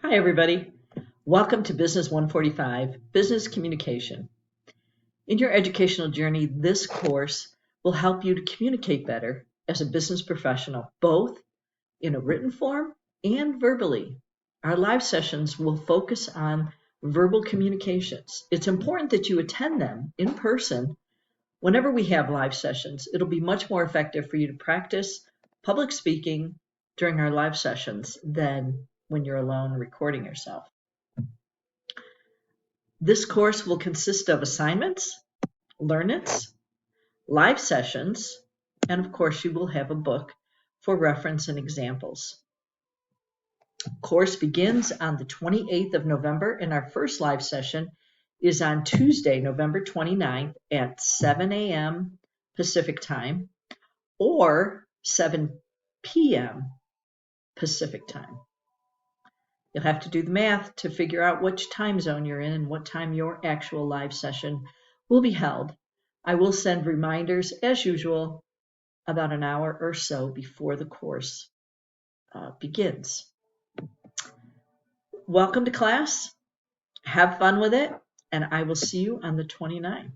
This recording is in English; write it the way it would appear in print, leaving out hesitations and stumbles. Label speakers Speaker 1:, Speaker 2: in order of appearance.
Speaker 1: Hi, everybody. Welcome to Business 145, Business Communication. In your educational journey, this course will help you to communicate better as a business professional, both in a written form and verbally. Our live sessions will focus on verbal communications. It's important that you attend them in person whenever we have live sessions. It'll be much more effective for you to practice public speaking during our live sessions than when you're alone recording yourself. This course will consist of assignments, learn-its, live sessions, and of course you will have a book for reference and examples. Course begins on the 28th of November, and our first live session is on Tuesday, November 29th at 7 a.m. Pacific time or 7 p.m. Pacific time. You'll have to do the math to figure out which time zone you're in and what time your actual live session will be held. I will send reminders, as usual, about an hour or so before the course begins. Welcome to class. Have fun with it, and I will see you on the 29th.